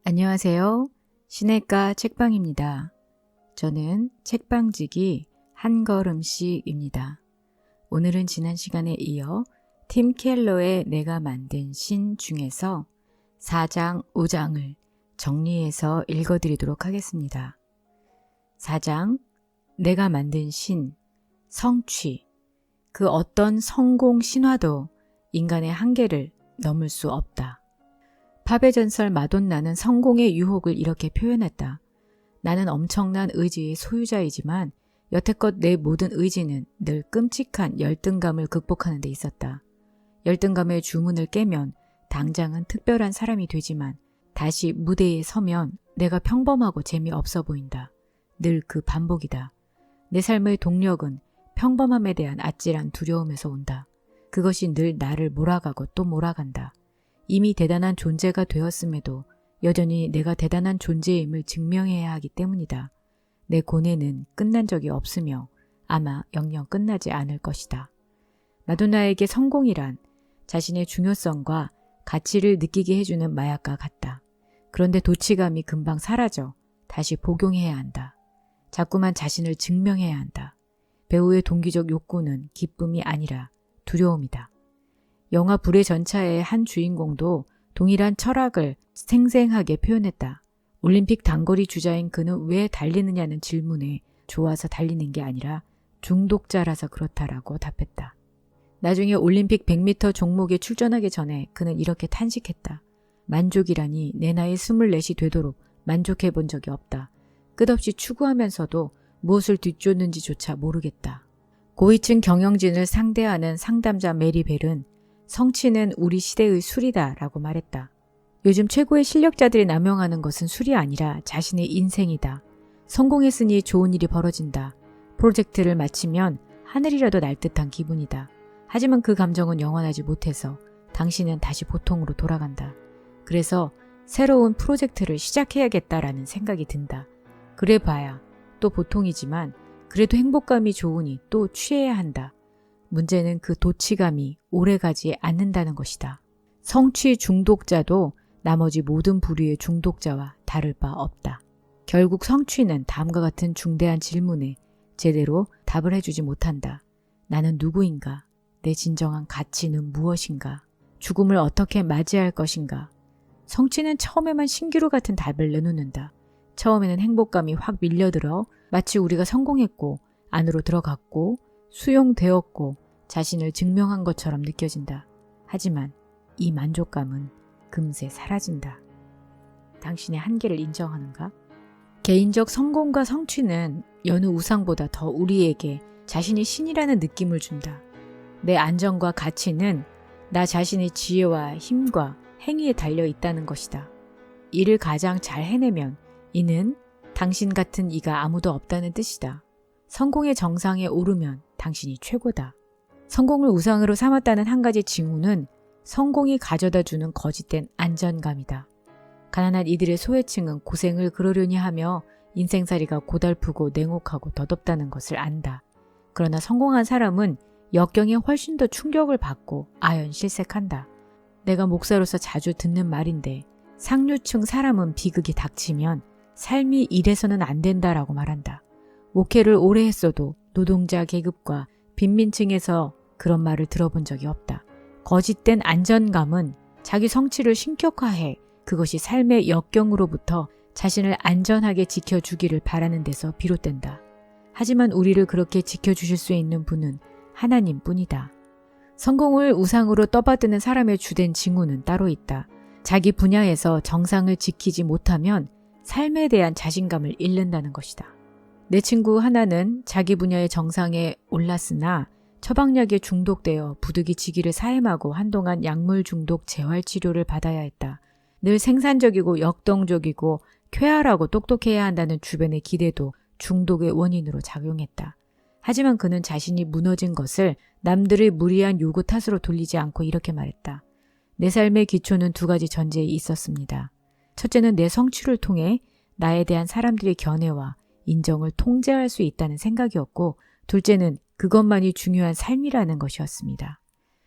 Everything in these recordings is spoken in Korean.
안녕하세요. 시내가 책방입니다. 저는 책방지기 한 걸음씩입니다. 오늘은 지난 시간에 이어 팀 켈러의 내가 만든 신 중에서 4장, 5장을 정리해서 읽어드리도록 하겠습니다. 4장, 내가 만든 신, 성취. 그 어떤 성공 신화도 인간의 한계를 넘을 수 없다. 팝의 전설 마돈나는 성공의 유혹을 이렇게 표현했다. 나는 엄청난 의지의 소유자이지만 여태껏 내 모든 의지는 늘 끔찍한 열등감을 극복하는 데 있었다. 열등감의 주문을 깨면 당장은 특별한 사람이 되지만 다시 무대에 서면 내가 평범하고 재미없어 보인다. 늘 그 반복이다. 내 삶의 동력은 평범함에 대한 아찔한 두려움에서 온다. 그것이 늘 나를 몰아가고 또 몰아간다. 이미 대단한 존재가 되었음에도 여전히 내가 대단한 존재임을 증명해야 하기 때문이다. 내 고뇌는 끝난 적이 없으며 아마 영영 끝나지 않을 것이다. 마돈나에게 성공이란 자신의 중요성과 가치를 느끼게 해주는 마약과 같다. 그런데 도취감이 금방 사라져 다시 복용해야 한다. 자꾸만 자신을 증명해야 한다. 배우의 동기적 욕구는 기쁨이 아니라 두려움이다. 영화 불의 전차의 한 주인공도 동일한 철학을 생생하게 표현했다. 올림픽 단거리 주자인 그는 왜 달리느냐는 질문에 좋아서 달리는 게 아니라 중독자라서 그렇다라고 답했다. 나중에 올림픽 100m 종목에 출전하기 전에 그는 이렇게 탄식했다. 만족이라니 내 나이 24이 되도록 만족해 본 적이 없다. 끝없이 추구하면서도 무엇을 뒤쫓는지조차 모르겠다. 고위층 경영진을 상대하는 상담자 메리 벨은 성취는 우리 시대의 술이다 라고 말했다. 요즘 최고의 실력자들이 남용하는 것은 술이 아니라 자신의 인생이다. 성공했으니 좋은 일이 벌어진다. 프로젝트를 마치면 하늘이라도 날 듯한 기분이다. 하지만 그 감정은 영원하지 못해서 당신은 다시 보통으로 돌아간다. 그래서 새로운 프로젝트를 시작해야겠다라는 생각이 든다. 그래 봐야 또 보통이지만 그래도 행복감이 좋으니 또 취해야 한다. 문제는 그 도취감이 오래가지 않는다는 것이다. 성취 중독자도 나머지 모든 부류의 중독자와 다를 바 없다. 결국 성취는 다음과 같은 중대한 질문에 제대로 답을 해주지 못한다. 나는 누구인가? 내 진정한 가치는 무엇인가? 죽음을 어떻게 맞이할 것인가? 성취는 처음에만 신기루 같은 답을 내놓는다. 처음에는 행복감이 확 밀려들어 마치 우리가 성공했고 안으로 들어갔고 수용되었고 자신을 증명한 것처럼 느껴진다. 하지만 이 만족감은 금세 사라진다. 당신의 한계를 인정하는가? 개인적 성공과 성취는 여느 우상보다 더 우리에게 자신이 신이라는 느낌을 준다. 내 안정과 가치는 나 자신의 지혜와 힘과 행위에 달려 있다는 것이다. 이를 가장 잘 해내면 이는 당신 같은 이가 아무도 없다는 뜻이다. 성공의 정상에 오르면 당신이 최고다. 성공을 우상으로 삼았다는 한 가지 징후는 성공이 가져다주는 거짓된 안전감이다. 가난한 이들의 소외층은 고생을 그러려니 하며 인생살이가 고달프고 냉혹하고 더덥다는 것을 안다. 그러나 성공한 사람은 역경에 훨씬 더 충격을 받고 아연실색한다. 내가 목사로서 자주 듣는 말인데 상류층 사람은 비극이 닥치면 삶이 이래서는 안 된다라고 말한다. 목회를 오래 했어도 노동자 계급과 빈민층에서 그런 말을 들어본 적이 없다. 거짓된 안전감은 자기 성취를 신격화해 그것이 삶의 역경으로부터 자신을 안전하게 지켜주기를 바라는 데서 비롯된다. 하지만 우리를 그렇게 지켜주실 수 있는 분은 하나님뿐이다. 성공을 우상으로 떠받드는 사람의 주된 징후는 따로 있다. 자기 분야에서 정상을 지키지 못하면 삶에 대한 자신감을 잃는다는 것이다. 내 친구 하나는 자기 분야의 정상에 올랐으나 처방약에 중독되어 부득이지기를 사임하고 한동안 약물 중독 재활 치료를 받아야 했다. 늘 생산적이고 역동적이고 쾌활하고 똑똑해야 한다는 주변의 기대도 중독의 원인으로 작용했다. 하지만 그는 자신이 무너진 것을 남들의 무리한 요구 탓으로 돌리지 않고 이렇게 말했다. 내 삶의 기초는 두 가지 전제에 있었습니다. 첫째는 내 성취를 통해 나에 대한 사람들의 견해와 인정을 통제할 수 있다는 생각이었고, 둘째는 그것만이 중요한 삶이라는 것이었습니다.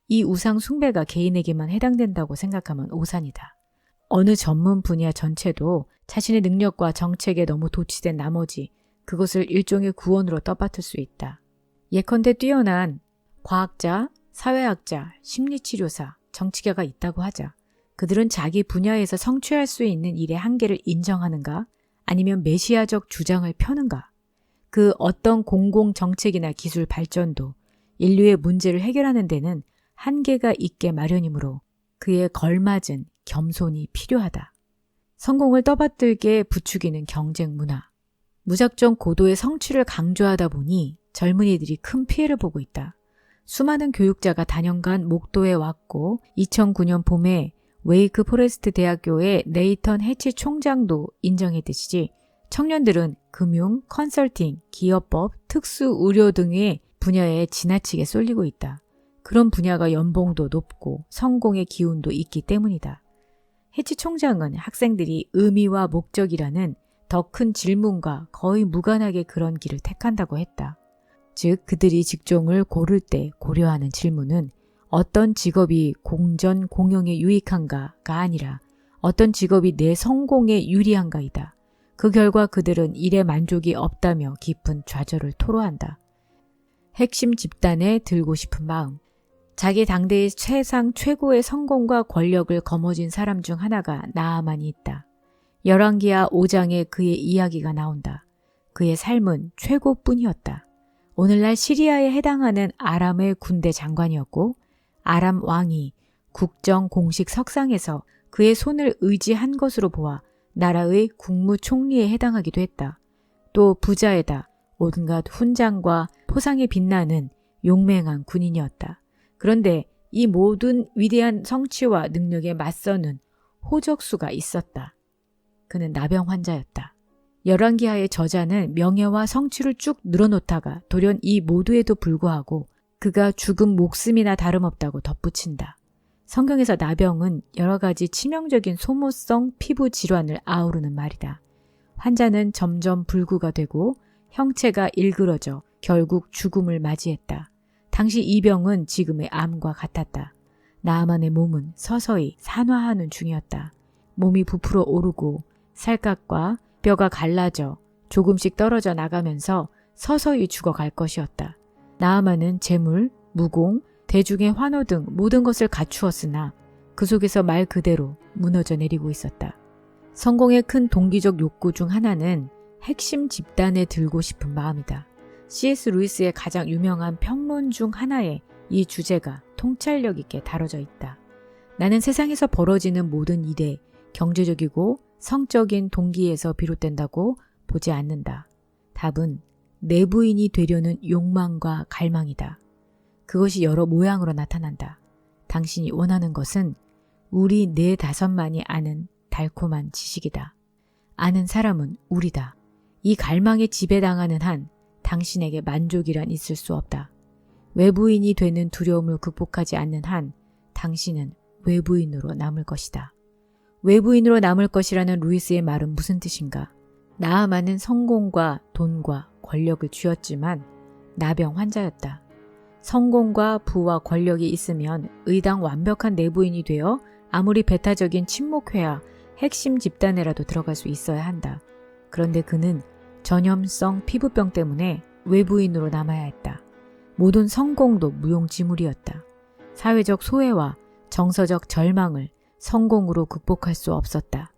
이 우상 숭배가 개인에게만 해당된다고 생각하면 오산이다. 어느 전문 분야 전체도 자신의 능력과 정책에 너무 도취된 나머지 그것을 일종의 구원으로 떠받들 수 있다. 예컨대 뛰어난 과학자, 사회학자, 심리치료사, 정치가가 있다고 하자. 그들은 자기 분야에서 성취할 수 있는 일의 한계를 인정하는가? 아니면 메시아적 주장을 펴는가? 그 어떤 공공정책이나 기술 발전도 인류의 문제를 해결하는 데는 한계가 있게 마련이므로 그에 걸맞은 겸손이 필요하다. 성공을 떠받들게 부추기는 경쟁 문화. 무작정 고도의 성취를 강조하다 보니 젊은이들이 큰 피해를 보고 있다. 수많은 교육자가 단연간 목도에 왔고 2009년 봄에 웨이크 포레스트 대학교의 네이턴 해치 총장도 인정했듯이 청년들은 금융, 컨설팅, 기업법, 특수 의료 등의 분야에 지나치게 쏠리고 있다. 그런 분야가 연봉도 높고 성공의 기운도 있기 때문이다. 해치 총장은 학생들이 의미와 목적이라는 더 큰 질문과 거의 무관하게 그런 길을 택한다고 했다. 즉 그들이 직종을 고를 때 고려하는 질문은 어떤 직업이 공전, 공영에 유익한가가 아니라 어떤 직업이 내 성공에 유리한가이다. 그 결과 그들은 일에 만족이 없다며 깊은 좌절을 토로한다. 핵심 집단에 들고 싶은 마음. 자기 당대의 세상 최고의 성공과 권력을 거머쥔 사람 중 하나가 나아만이 있다. 열왕기하 5장에 그의 이야기가 나온다. 그의 삶은 최고뿐이었다. 오늘날 시리아에 해당하는 아람의 군대 장관이었고 아람 왕이 국정 공식 석상에서 그의 손을 의지한 것으로 보아 나라의 국무총리에 해당하기도 했다. 또 부자에다 온갖 훈장과 포상에 빛나는 용맹한 군인이었다. 그런데 이 모든 위대한 성취와 능력에 맞서는 호적수가 있었다. 그는 나병 환자였다. 열왕기하의 저자는 명예와 성취를 쭉 늘어놓다가 돌연 이 모두에도 불구하고 그가 죽은 목숨이나 다름없다고 덧붙인다. 성경에서 나병은 여러 가지 치명적인 소모성 피부 질환을 아우르는 말이다. 환자는 점점 불구가 되고 형체가 일그러져 결국 죽음을 맞이했다. 당시 이 병은 지금의 암과 같았다. 나아만의 몸은 서서히 산화하는 중이었다. 몸이 부풀어 오르고 살갗과 뼈가 갈라져 조금씩 떨어져 나가면서 서서히 죽어갈 것이었다. 나아만은 재물, 무공, 대중의 환호 등 모든 것을 갖추었으나 그 속에서 말 그대로 무너져 내리고 있었다. 성공의 큰 동기적 욕구 중 하나는 핵심 집단에 들고 싶은 마음이다. C.S. 루이스의 가장 유명한 평론 중 하나에 이 주제가 통찰력 있게 다뤄져 있다. 나는 세상에서 벌어지는 모든 일에 경제적이고 성적인 동기에서 비롯된다고 보지 않는다. 답은 내부인이 되려는 욕망과 갈망이다. 그것이 여러 모양으로 나타난다. 당신이 원하는 것은 우리 4-5만이 아는 달콤한 지식이다. 아는 사람은 우리다. 이 갈망에 지배당하는 한 당신에게 만족이란 있을 수 없다. 외부인이 되는 두려움을 극복하지 않는 한 당신은 외부인으로 남을 것이다. 외부인으로 남을 것이라는 루이스의 말은 무슨 뜻인가? 나아만은 성공과 돈과 권력을 쥐었지만 나병 환자였다. 성공과 부와 권력이 있으면 의당 완벽한 내부인이 되어 아무리 배타적인 친목회와 핵심 집단에라도 들어갈 수 있어야 한다. 그런데 그는 전염성 피부병 때문에 외부인으로 남아야 했다. 모든 성공도 무용지물이었다. 사회적 소외와 정서적 절망을 성공으로 극복할 수 없었다.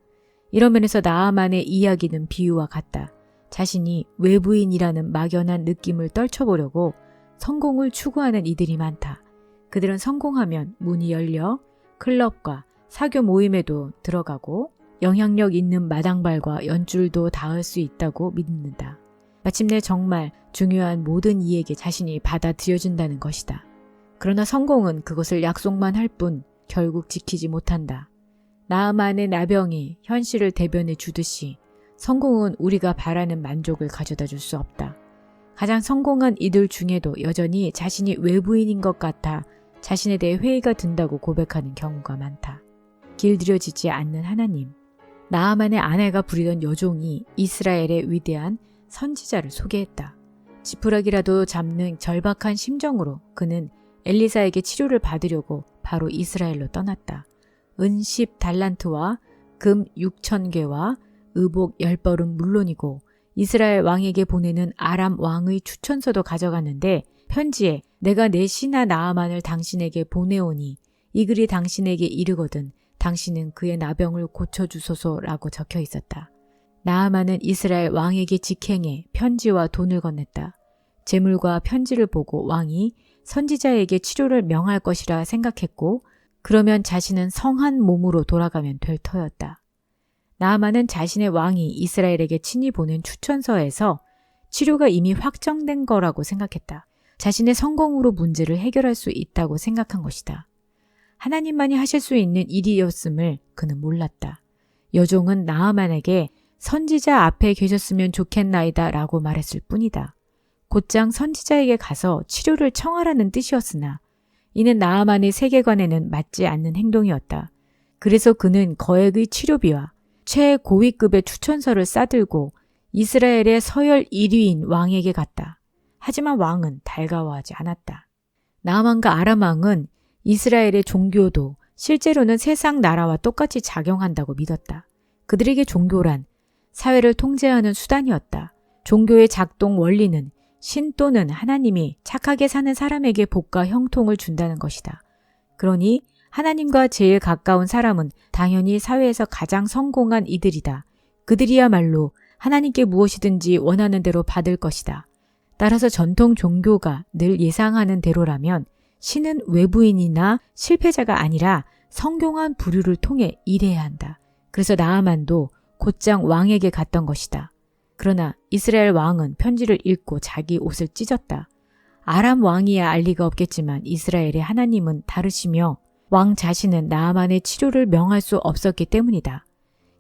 이런 면에서 나아만의 이야기는 비유와 같다. 자신이 외부인이라는 막연한 느낌을 떨쳐보려고 성공을 추구하는 이들이 많다. 그들은 성공하면 문이 열려 클럽과 사교 모임에도 들어가고 영향력 있는 마당발과 연줄도 닿을 수 있다고 믿는다. 마침내 정말 중요한 모든 이에게 자신이 받아들여진다는 것이다. 그러나 성공은 그것을 약속만 할 뿐 결국 지키지 못한다. 나아만의 나병이 현실을 대변해 주듯이 성공은 우리가 바라는 만족을 가져다 줄 수 없다. 가장 성공한 이들 중에도 여전히 자신이 외부인인 것 같아 자신에 대해 회의가 든다고 고백하는 경우가 많다. 길들여지지 않는 하나님. 나아만의 아내가 부리던 여종이 이스라엘의 위대한 선지자를 소개했다. 지푸라기라도 잡는 절박한 심정으로 그는 엘리사에게 치료를 받으려고 바로 이스라엘로 떠났다. 은 10달란트와 금 6,000개와 의복 10벌은 물론이고 이스라엘 왕에게 보내는 아람 왕의 추천서도 가져갔는데 편지에 내가 내 신하 나아만을 당신에게 보내오니 이 글이 당신에게 이르거든 당신은 그의 나병을 고쳐주소서라고 적혀 있었다. 나아만은 이스라엘 왕에게 직행해 편지와 돈을 건넸다. 재물과 편지를 보고 왕이 선지자에게 치료를 명할 것이라 생각했고 그러면 자신은 성한 몸으로 돌아가면 될 터였다. 나아만은 자신의 왕이 이스라엘에게 친히 보낸 추천서에서 치료가 이미 확정된 거라고 생각했다. 자신의 성공으로 문제를 해결할 수 있다고 생각한 것이다. 하나님만이 하실 수 있는 일이었음을 그는 몰랐다. 여종은 나아만에게 선지자 앞에 계셨으면 좋겠나이다 라고 말했을 뿐이다. 곧장 선지자에게 가서 치료를 청하라는 뜻이었으나 이는 나아만의 세계관에는 맞지 않는 행동이었다. 그래서 그는 거액의 치료비와 최고위급의 추천서를 싸들고 이스라엘의 서열 1위인 왕에게 갔다. 하지만 왕은 달가워하지 않았다. 나아만과 아람 왕은 이스라엘의 종교도 실제로는 세상 나라와 똑같이 작용한다고 믿었다. 그들에게 종교란 사회를 통제하는 수단이었다. 종교의 작동 원리는 신 또는 하나님이 착하게 사는 사람에게 복과 형통을 준다는 것이다. 그러니 하나님과 제일 가까운 사람은 당연히 사회에서 가장 성공한 이들이다. 그들이야말로 하나님께 무엇이든지 원하는 대로 받을 것이다. 따라서 전통 종교가 늘 예상하는 대로라면 신은 외부인이나 실패자가 아니라 성공한 부류를 통해 일해야 한다. 그래서 나아만도 곧장 왕에게 갔던 것이다. 그러나 이스라엘 왕은 편지를 읽고 자기 옷을 찢었다. 아람 왕이야 알 리가 없겠지만 이스라엘의 하나님은 다르시며 왕 자신은 나아만의 치료를 명할 수 없었기 때문이다.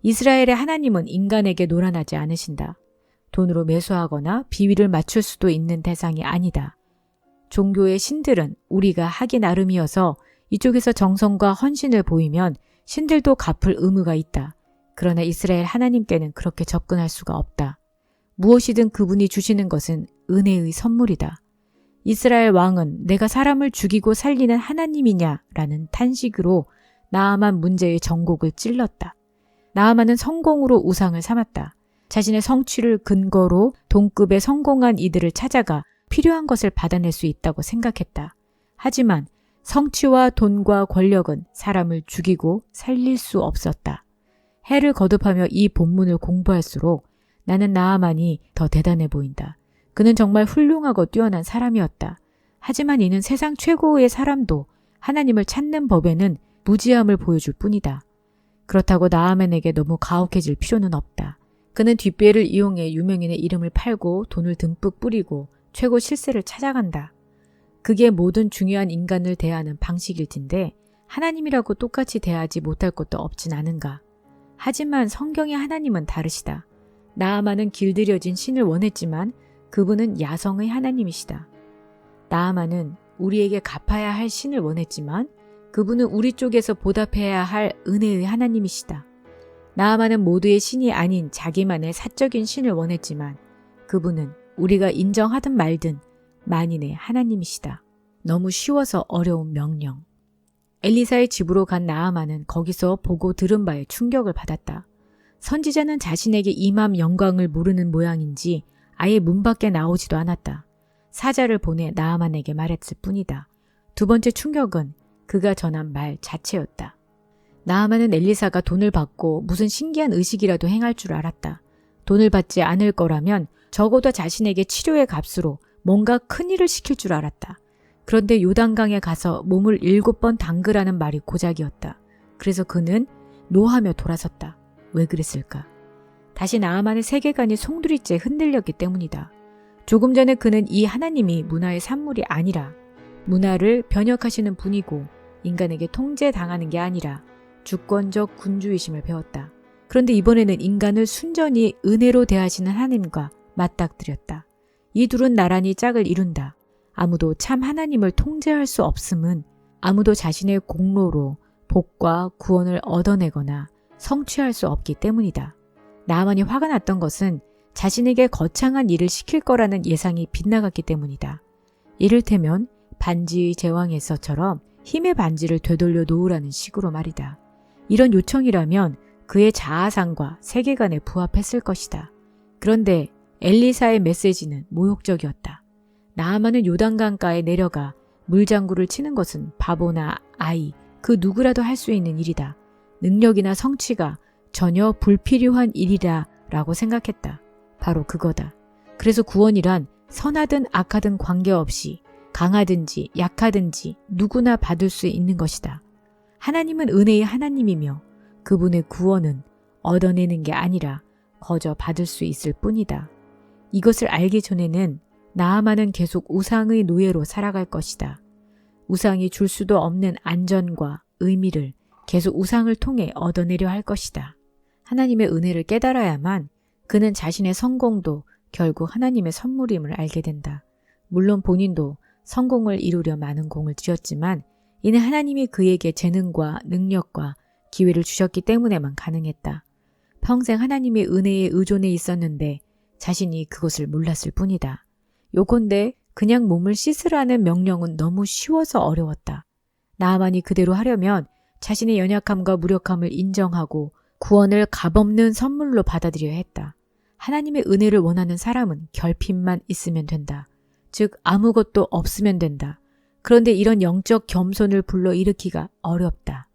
이스라엘의 하나님은 인간에게 노란하지 않으신다. 돈으로 매수하거나 비위를 맞출 수도 있는 대상이 아니다. 종교의 신들은 우리가 하기 나름이어서 이쪽에서 정성과 헌신을 보이면 신들도 갚을 의무가 있다. 그러나 이스라엘 하나님께는 그렇게 접근할 수가 없다. 무엇이든 그분이 주시는 것은 은혜의 선물이다. 이스라엘 왕은 내가 사람을 죽이고 살리는 하나님이냐라는 탄식으로 나아만 문제의 전곡을 찔렀다. 나아만은 성공으로 우상을 삼았다. 자신의 성취를 근거로 동급에 성공한 이들을 찾아가 필요한 것을 받아낼 수 있다고 생각했다. 하지만 성취와 돈과 권력은 사람을 죽이고 살릴 수 없었다. 해를 거듭하며 이 본문을 공부할수록 나는 나아만이 더 대단해 보인다. 그는 정말 훌륭하고 뛰어난 사람이었다. 하지만 이는 세상 최고의 사람도 하나님을 찾는 법에는 무지함을 보여줄 뿐이다. 그렇다고 나아만에게 너무 가혹해질 필요는 없다. 그는 뒷배를 이용해 유명인의 이름을 팔고 돈을 듬뿍 뿌리고 최고 실세를 찾아간다. 그게 모든 중요한 인간을 대하는 방식일 텐데 하나님이라고 똑같이 대하지 못할 것도 없진 않은가. 하지만 성경의 하나님은 다르시다. 나아만은 길들여진 신을 원했지만 그분은 야성의 하나님이시다. 나아만은 우리에게 갚아야 할 신을 원했지만 그분은 우리 쪽에서 보답해야 할 은혜의 하나님이시다. 나아만은 모두의 신이 아닌 자기만의 사적인 신을 원했지만 그분은 우리가 인정하든 말든 만인의 하나님이시다. 너무 쉬워서 어려운 명령. 엘리사의 집으로 간 나아만은 거기서 보고 들은 바에 충격을 받았다. 선지자는 자신에게 임함 영광을 모르는 모양인지 아예 문 밖에 나오지도 않았다. 사자를 보내 나아만에게 말했을 뿐이다. 두 번째 충격은 그가 전한 말 자체였다. 나아만은 엘리사가 돈을 받고 무슨 신기한 의식이라도 행할 줄 알았다. 돈을 받지 않을 거라면 적어도 자신에게 치료의 값으로 뭔가 큰일을 시킬 줄 알았다. 그런데 요단강에 가서 몸을 7번 담그라는 말이 고작이었다. 그래서 그는 노하며 돌아섰다. 왜 그랬을까? 다시 나아만의 세계관이 송두리째 흔들렸기 때문이다. 조금 전에 그는 이 하나님이 문화의 산물이 아니라 문화를 변혁하시는 분이고 인간에게 통제당하는 게 아니라 주권적 군주이심을 배웠다. 그런데 이번에는 인간을 순전히 은혜로 대하시는 하나님과 맞닥뜨렸다. 이 둘은 나란히 짝을 이룬다. 아무도 참 하나님을 통제할 수 없음은 아무도 자신의 공로로 복과 구원을 얻어내거나 성취할 수 없기 때문이다. 나아만이 화가 났던 것은 자신에게 거창한 일을 시킬 거라는 예상이 빗나갔기 때문이다. 이를테면 반지의 제왕에서처럼 힘의 반지를 되돌려 놓으라는 식으로 말이다. 이런 요청이라면 그의 자아상과 세계관에 부합했을 것이다. 그런데 엘리사의 메시지는 모욕적이었다. 나아만은 요단강가에 내려가 물장구를 치는 것은 바보나 아이, 그 누구라도 할 수 있는 일이다. 능력이나 성취가 전혀 불필요한 일이다 라고 생각했다. 바로 그거다. 그래서 구원이란 선하든 악하든 관계없이 강하든지 약하든지 누구나 받을 수 있는 것이다. 하나님은 은혜의 하나님이며 그분의 구원은 얻어내는 게 아니라 거저 받을 수 있을 뿐이다. 이것을 알기 전에는 나아만은 계속 우상의 노예로 살아갈 것이다. 우상이 줄 수도 없는 안전과 의미를 계속 우상을 통해 얻어내려 할 것이다. 하나님의 은혜를 깨달아야만 그는 자신의 성공도 결국 하나님의 선물임을 알게 된다. 물론 본인도 성공을 이루려 많은 공을 들였지만 이는 하나님이 그에게 재능과 능력과 기회를 주셨기 때문에만 가능했다. 평생 하나님의 은혜에 의존해 있었는데 자신이 그것을 몰랐을 뿐이다. 요컨대 그냥 몸을 씻으라는 명령은 너무 쉬워서 어려웠다. 나아만이 그대로 하려면 자신의 연약함과 무력함을 인정하고 구원을 값없는 선물로 받아들여야 했다. 하나님의 은혜를 원하는 사람은 결핍만 있으면 된다. 즉 아무것도 없으면 된다. 그런데 이런 영적 겸손을 불러일으키기가 어렵다.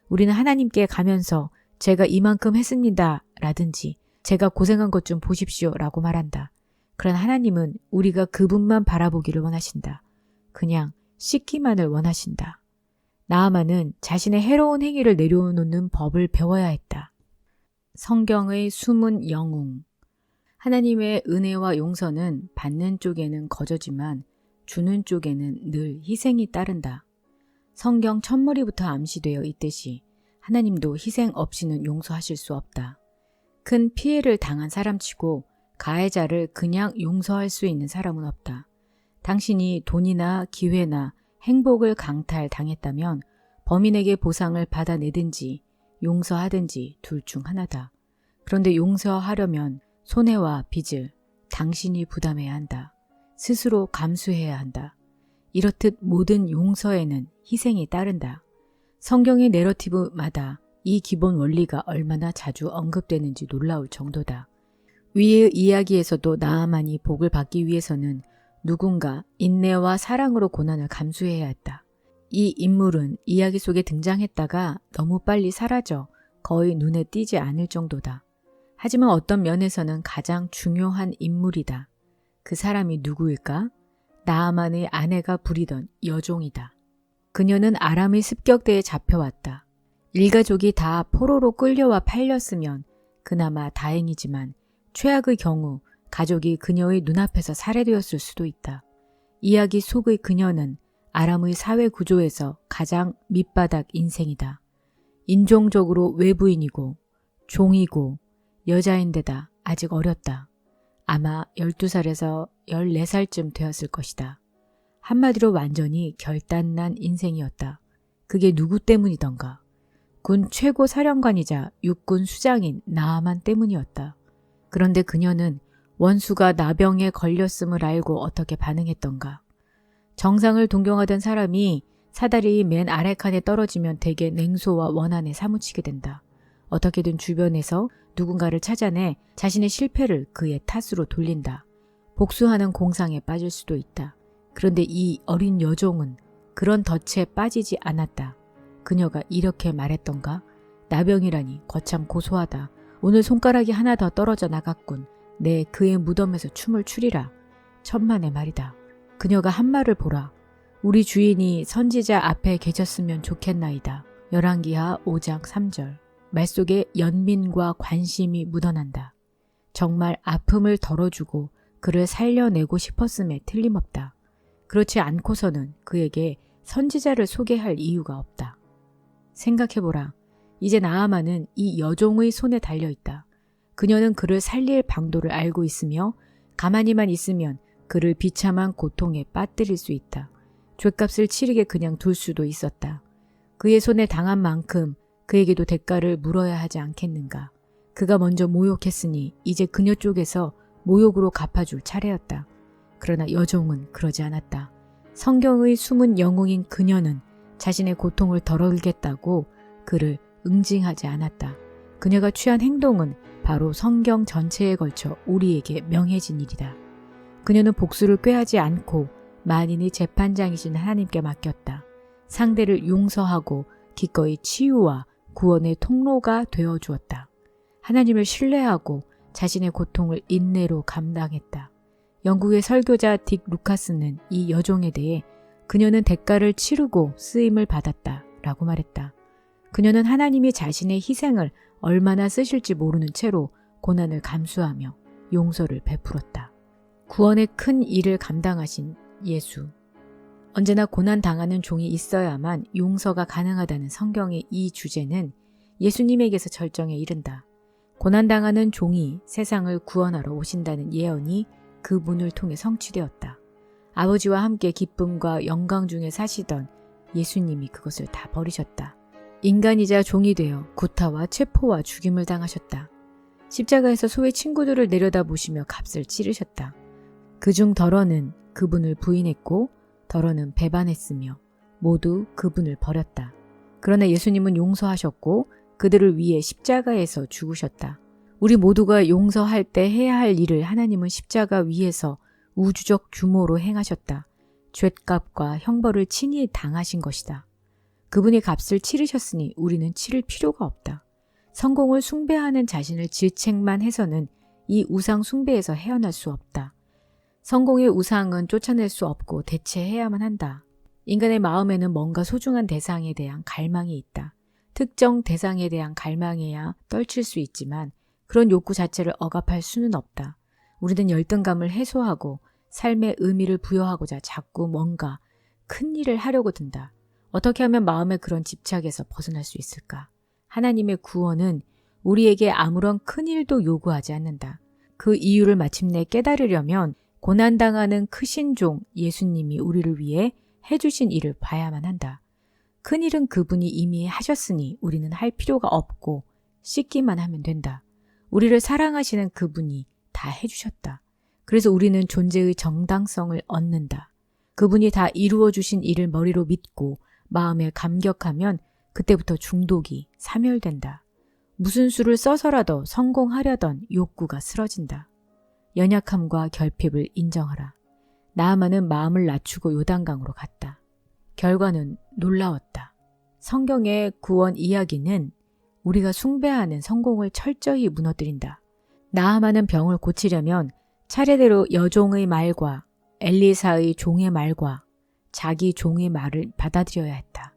우리는 하나님께 가면서 제가 이만큼 했습니다 라든지 제가 고생한 것 좀 보십시오 라고 말한다. 그러나 하나님은 우리가 그분만 바라보기를 원하신다. 그냥 씻기만을 원하신다. 나아만은 자신의 해로운 행위를 내려놓는 법을 배워야 했다. 성경의 숨은 영웅. 하나님의 은혜와 용서는 받는 쪽에는 거저지만 주는 쪽에는 늘 희생이 따른다. 성경 첫머리부터 암시되어 있듯이 하나님도 희생 없이는 용서하실 수 없다. 큰 피해를 당한 사람치고 가해자를 그냥 용서할 수 있는 사람은 없다. 당신이 돈이나 기회나 행복을 강탈당했다면 범인에게 보상을 받아내든지 용서하든지 둘 중 하나다. 그런데 용서하려면 손해와 빚을 당신이 부담해야 한다. 스스로 감수해야 한다. 이렇듯 모든 용서에는 희생이 따른다. 성경의 내러티브마다 이 기본 원리가 얼마나 자주 언급되는지 놀라울 정도다. 위의 이야기에서도 나아만이 복을 받기 위해서는 누군가 인내와 사랑으로 고난을 감수해야 했다. 이 인물은 이야기 속에 등장했다가 너무 빨리 사라져 거의 눈에 띄지 않을 정도다. 하지만 어떤 면에서는 가장 중요한 인물이다. 그 사람이 누구일까? 나아만의 아내가 부리던 여종이다. 그녀는 아람의 습격대에 잡혀왔다. 일가족이 다 포로로 끌려와 팔렸으면 그나마 다행이지만 최악의 경우 가족이 그녀의 눈앞에서 살해되었을 수도 있다. 이야기 속의 그녀는 아람의 사회 구조에서 가장 밑바닥 인생이다. 인종적으로 외부인이고 종이고 여자인데다 아직 어렸다. 아마 12살에서 14살쯤 되었을 것이다. 한마디로 완전히 결단난 인생이었다. 그게 누구 때문이던가? 군 최고 사령관이자 육군 수장인 나아만 때문이었다. 그런데 그녀는 원수가 나병에 걸렸음을 알고 어떻게 반응했던가? 정상을 동경하던 사람이 사다리 맨 아래 칸에 떨어지면 대개 냉소와 원한에 사무치게 된다. 어떻게든 주변에서 누군가를 찾아내 자신의 실패를 그의 탓으로 돌린다. 복수하는 공상에 빠질 수도 있다. 그런데 이 어린 여종은 그런 덫에 빠지지 않았다. 그녀가 이렇게 말했던가? 나병이라니 거참 고소하다. 오늘 손가락이 하나 더 떨어져 나갔군. 내 그의 무덤에서 춤을 추리라. 천만의 말이다. 그녀가 한 말을 보라. 우리 주인이 선지자 앞에 계셨으면 좋겠나이다. 열왕기하 5장 3절. 말 속에 연민과 관심이 묻어난다. 정말 아픔을 덜어주고 그를 살려내고 싶었음에 틀림없다. 그렇지 않고서는 그에게 선지자를 소개할 이유가 없다. 생각해보라. 이제 나아만은 이 여종의 손에 달려있다. 그녀는 그를 살릴 방도를 알고 있으며 가만히만 있으면 그를 비참한 고통에 빠뜨릴 수 있다. 죗값을 치르게 그냥 둘 수도 있었다. 그의 손에 당한 만큼 그에게도 대가를 물어야 하지 않겠는가. 그가 먼저 모욕했으니 이제 그녀 쪽에서 모욕으로 갚아줄 차례였다. 그러나 여종은 그러지 않았다. 성경의 숨은 영웅인 그녀는 자신의 고통을 덜어울겠다고 그를 응징하지 않았다. 그녀가 취한 행동은 바로 성경 전체에 걸쳐 우리에게 명해진 일이다. 그녀는 복수를 꾀하지 않고 만인의 재판장이신 하나님께 맡겼다. 상대를 용서하고 기꺼이 치유와 구원의 통로가 되어 주었다. 하나님을 신뢰하고 자신의 고통을 인내로 감당했다. 영국의 설교자 딕 루카스는 이 여종에 대해 그녀는 대가를 치르고 쓰임을 받았다 라고 말했다. 그녀는 하나님이 자신의 희생을 얼마나 쓰실지 모르는 채로 고난을 감수하며 용서를 베풀었다. 구원의 큰 일을 감당하신 예수. 언제나 고난당하는 종이 있어야만 용서가 가능하다는 성경의 이 주제는 예수님에게서 절정에 이른다. 고난당하는 종이 세상을 구원하러 오신다는 예언이 그분을 통해 성취되었다. 아버지와 함께 기쁨과 영광 중에 사시던 예수님이 그것을 다 버리셨다. 인간이자 종이 되어 구타와 체포와 죽임을 당하셨다. 십자가에서 소의 친구들을 내려다보시며 값을 치르셨다. 그중 더러는 그분을 부인했고 더러는 배반했으며 모두 그분을 버렸다. 그러나 예수님은 용서하셨고 그들을 위해 십자가에서 죽으셨다. 우리 모두가 용서할 때 해야 할 일을 하나님은 십자가 위에서 우주적 규모로 행하셨다. 죗값과 형벌을 친히 당하신 것이다. 그분이 값을 치르셨으니 우리는 치를 필요가 없다. 성공을 숭배하는 자신을 질책만 해서는 이 우상 숭배에서 헤어날 수 없다. 성공의 우상은 쫓아낼 수 없고 대체해야만 한다. 인간의 마음에는 뭔가 소중한 대상에 대한 갈망이 있다. 특정 대상에 대한 갈망에야 떨칠 수 있지만 그런 욕구 자체를 억압할 수는 없다. 우리는 열등감을 해소하고 삶의 의미를 부여하고자 자꾸 뭔가 큰 일을 하려고 든다. 어떻게 하면 마음의 그런 집착에서 벗어날 수 있을까? 하나님의 구원은 우리에게 아무런 큰 일도 요구하지 않는다. 그 이유를 마침내 깨달으려면 고난당하는 크신 종 예수님이 우리를 위해 해주신 일을 봐야만 한다. 큰 일은 그분이 이미 하셨으니 우리는 할 필요가 없고 씻기만 하면 된다. 우리를 사랑하시는 그분이 다 해주셨다. 그래서 우리는 존재의 정당성을 얻는다. 그분이 다 이루어 주신 일을 머리로 믿고 마음에 감격하면 그때부터 중독이 사멸된다. 무슨 수를 써서라도 성공하려던 욕구가 쓰러진다. 연약함과 결핍을 인정하라. 나아만은 마음을 낮추고 요단강으로 갔다. 결과는 놀라웠다. 성경의 구원 이야기는 우리가 숭배하는 성공을 철저히 무너뜨린다. 나아만은 병을 고치려면 차례대로 여종의 말과 엘리사의 종의 말과 자기 종의 말을 받아들여야 했다.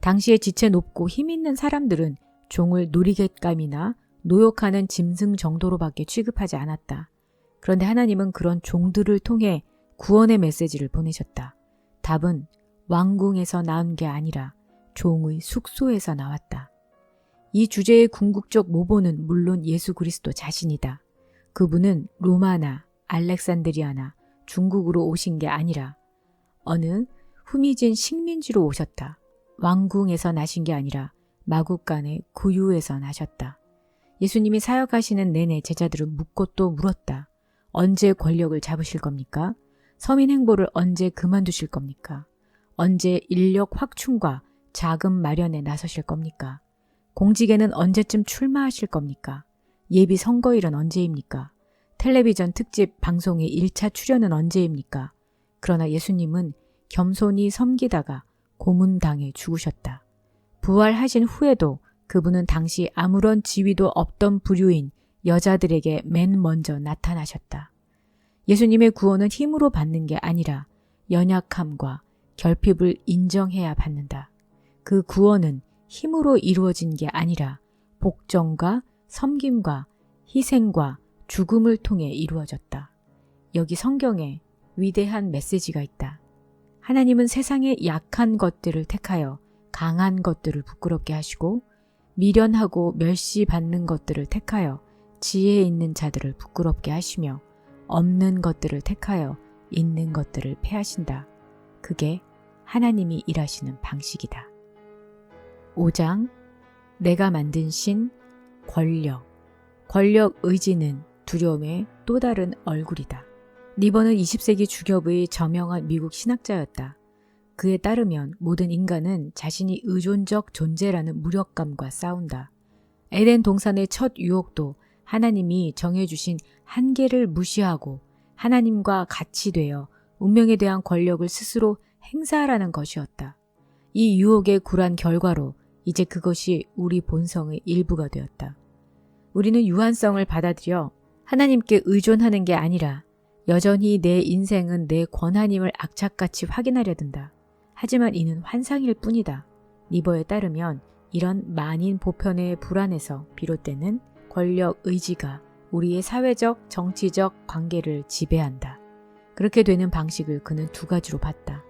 당시에 지체 높고 힘있는 사람들은 종을 놀이객감이나 노역하는 짐승 정도로밖에 취급하지 않았다. 그런데 하나님은 그런 종들을 통해 구원의 메시지를 보내셨다. 답은 왕궁에서 나온 게 아니라 종의 숙소에서 나왔다. 이 주제의 궁극적 모본은 물론 예수 그리스도 자신이다. 그분은 로마나 알렉산드리아나 중국으로 오신 게 아니라 어느 후미진 식민지로 오셨다. 왕궁에서 나신 게 아니라 마국간의 구유에서 나셨다. 예수님이 사역하시는 내내 제자들은 묻고 또 물었다. 언제 권력을 잡으실 겁니까? 서민 행보를 언제 그만두실 겁니까? 언제 인력 확충과 자금 마련에 나서실 겁니까? 공직에는 언제쯤 출마하실 겁니까? 예비 선거일은 언제입니까? 텔레비전 특집 방송의 1차 출연은 언제입니까? 그러나 예수님은 겸손히 섬기다가 고문당해 죽으셨다. 부활하신 후에도 그분은 당시 아무런 지위도 없던 부류인 여자들에게 맨 먼저 나타나셨다. 예수님의 구원은 힘으로 받는 게 아니라 연약함과 결핍을 인정해야 받는다. 그 구원은 힘으로 이루어진 게 아니라 복종과 섬김과 희생과 죽음을 통해 이루어졌다. 여기 성경에 위대한 메시지가 있다. 하나님은 세상의 약한 것들을 택하여 강한 것들을 부끄럽게 하시고 미련하고 멸시받는 것들을 택하여 지혜 있는 자들을 부끄럽게 하시며 없는 것들을 택하여 있는 것들을 패하신다. 그게 하나님이 일하시는 방식이다. 5장 내가 만든 신 권력. 권력 의지는 두려움의 또 다른 얼굴이다. 리버는 20세기 주겹의 저명한 미국 신학자였다. 그에 따르면 모든 인간은 자신이 의존적 존재라는 무력감과 싸운다. 에덴 동산의 첫 유혹도 하나님이 정해주신 한계를 무시하고 하나님과 같이 되어 운명에 대한 권력을 스스로 행사하라는 것이었다. 이 유혹에 굴한 결과로 이제 그것이 우리 본성의 일부가 되었다. 우리는 유한성을 받아들여 하나님께 의존하는 게 아니라 여전히 내 인생은 내 권한임을 악착같이 확인하려 든다. 하지만 이는 환상일 뿐이다. 니버에 따르면 이런 만인 보편의 불안에서 비롯되는 권력 의지가 우리의 사회적, 정치적 관계를 지배한다. 그렇게 되는 방식을 그는 두 가지로 봤다.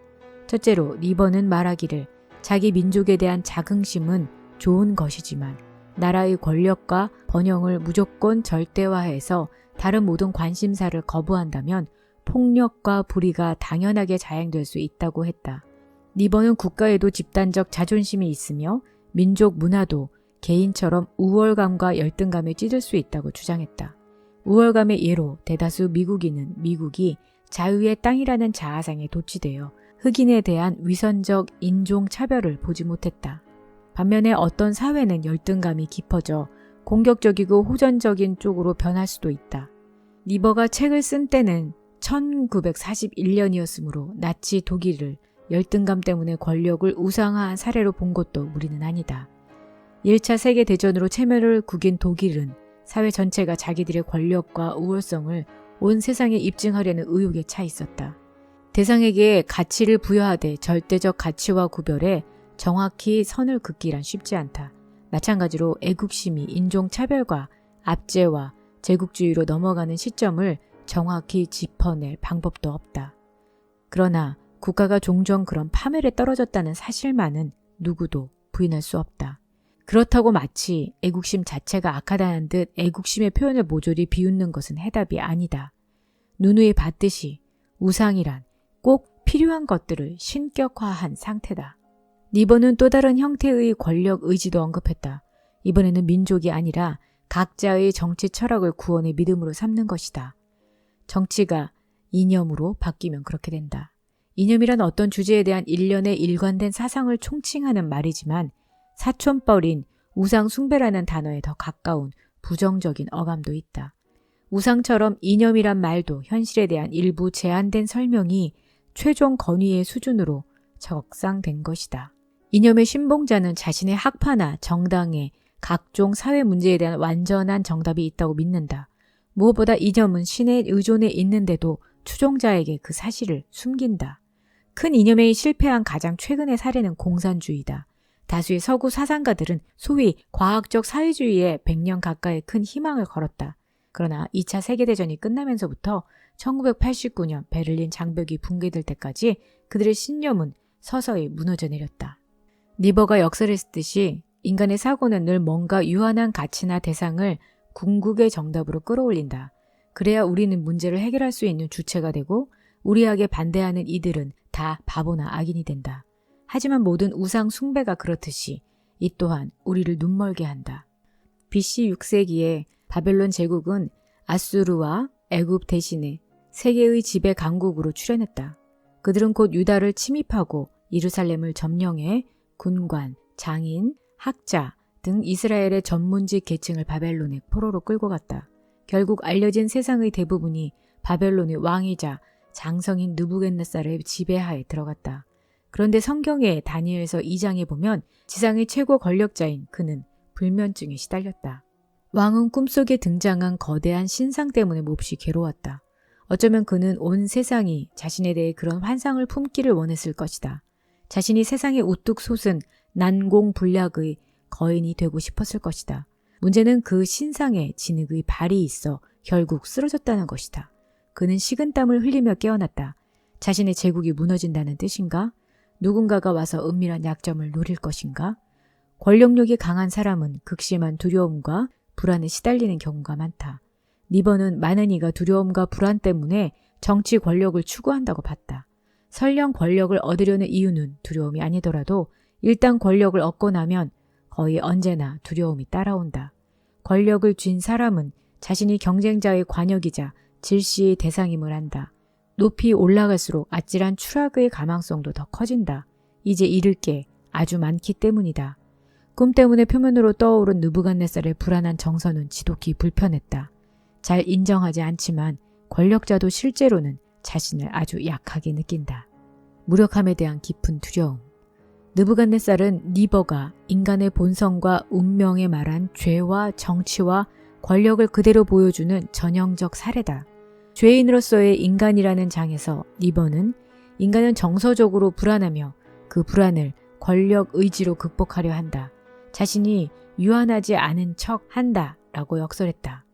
첫째로 니버는 말하기를 자기 민족에 대한 자긍심은 좋은 것이지만 나라의 권력과 번영을 무조건 절대화해서 다른 모든 관심사를 거부한다면 폭력과 불의가 당연하게 자행될 수 있다고 했다. 니버는 국가에도 집단적 자존심이 있으며 민족 문화도 개인처럼 우월감과 열등감에 찌들 수 있다고 주장했다. 우월감의 예로 대다수 미국인은 미국이 자유의 땅이라는 자아상에 도취되어 흑인에 대한 위선적 인종차별을 보지 못했다. 반면에 어떤 사회는 열등감이 깊어져 공격적이고 호전적인 쪽으로 변할 수도 있다. 니버가 책을 쓴 때는 1941년이었으므로 나치 독일을 열등감 때문에 권력을 우상화한 사례로 본 것도 무리는 아니다. 1차 세계대전으로 체면을 구긴 독일은 사회 전체가 자기들의 권력과 우월성을 온 세상에 입증하려는 의욕에 차 있었다. 대상에게 가치를 부여하되 절대적 가치와 구별해 정확히 선을 긋기란 쉽지 않다. 마찬가지로 애국심이 인종차별과 압제와 제국주의로 넘어가는 시점을 정확히 짚어낼 방법도 없다. 그러나 국가가 종종 그런 파멸에 떨어졌다는 사실만은 누구도 부인할 수 없다. 그렇다고 마치 애국심 자체가 악하다는 듯 애국심의 표현을 모조리 비웃는 것은 해답이 아니다. 누누이 봤듯이 우상이란 꼭 필요한 것들을 신격화한 상태다. 니버는 또 다른 형태의 권력 의지도 언급했다. 이번에는 민족이 아니라 각자의 정치 철학을 구원의 믿음으로 삼는 것이다. 정치가 이념으로 바뀌면 그렇게 된다. 이념이란 어떤 주제에 대한 일련의 일관된 사상을 총칭하는 말이지만 사촌뻘인 우상 숭배라는 단어에 더 가까운 부정적인 어감도 있다. 우상처럼 이념이란 말도 현실에 대한 일부 제한된 설명이 최종 권위의 수준으로 적상된 것이다. 이념의 신봉자는 자신의 학파나 정당에 각종 사회 문제에 대한 완전한 정답이 있다고 믿는다. 무엇보다 이념은 신의 의존에 있는데도 추종자에게 그 사실을 숨긴다. 큰 이념에 실패한 가장 최근의 사례는 공산주의다. 다수의 서구 사상가들은 소위 과학적 사회주의에 100년 가까이 큰 희망을 걸었다. 그러나 2차 세계대전이 끝나면서부터 1989년 베를린 장벽이 붕괴될 때까지 그들의 신념은 서서히 무너져 내렸다. 니버가 역설을 쓰듯이 인간의 사고는 늘 뭔가 유한한 가치나 대상을 궁극의 정답으로 끌어올린다. 그래야 우리는 문제를 해결할 수 있는 주체가 되고 우리에게 반대하는 이들은 다 바보나 악인이 된다. 하지만 모든 우상 숭배가 그렇듯이 이 또한 우리를 눈멀게 한다. BC 6세기에 바벨론 제국은 아수르와 애굽 대신에 세계의 지배 강국으로 출현했다. 그들은 곧 유다를 침입하고 예루살렘을 점령해 군관, 장인, 학자 등 이스라엘의 전문직 계층을 바벨론의 포로로 끌고 갔다. 결국 알려진 세상의 대부분이 바벨론의 왕이자 장성인 느부갓네살의 지배하에 들어갔다. 그런데 성경의 다니엘서 2장에 보면 지상의 최고 권력자인 그는 불면증에 시달렸다. 왕은 꿈속에 등장한 거대한 신상 때문에 몹시 괴로웠다. 어쩌면 그는 온 세상이 자신에 대해 그런 환상을 품기를 원했을 것이다. 자신이 세상에 우뚝 솟은 난공불락의 거인이 되고 싶었을 것이다. 문제는 그 신상에 진흙의 발이 있어 결국 쓰러졌다는 것이다. 그는 식은땀을 흘리며 깨어났다. 자신의 제국이 무너진다는 뜻인가? 누군가가 와서 은밀한 약점을 노릴 것인가? 권력력이 강한 사람은 극심한 두려움과 불안에 시달리는 경우가 많다. 니버는 많은 이가 두려움과 불안 때문에 정치 권력을 추구한다고 봤다. 설령 권력을 얻으려는 이유는 두려움이 아니더라도 일단 권력을 얻고 나면 거의 언제나 두려움이 따라온다. 권력을 쥔 사람은 자신이 경쟁자의 관역이자 질시의 대상임을 안다. 높이 올라갈수록 아찔한 추락의 가망성도 더 커진다. 이제 잃을 게 아주 많기 때문이다. 꿈 때문에 표면으로 떠오른 느부갓네살의 불안한 정서는 지독히 불편했다. 잘 인정하지 않지만 권력자도 실제로는 자신을 아주 약하게 느낀다. 무력함에 대한 깊은 두려움. 느부갓네살은 니버가 인간의 본성과 운명에 말한 죄와 정치와 권력을 그대로 보여주는 전형적 사례다. 죄인으로서의 인간이라는 장에서 니버는 인간은 정서적으로 불안하며 그 불안을 권력 의지로 극복하려 한다. 자신이 유한하지 않은 척 한다 라고 역설했다.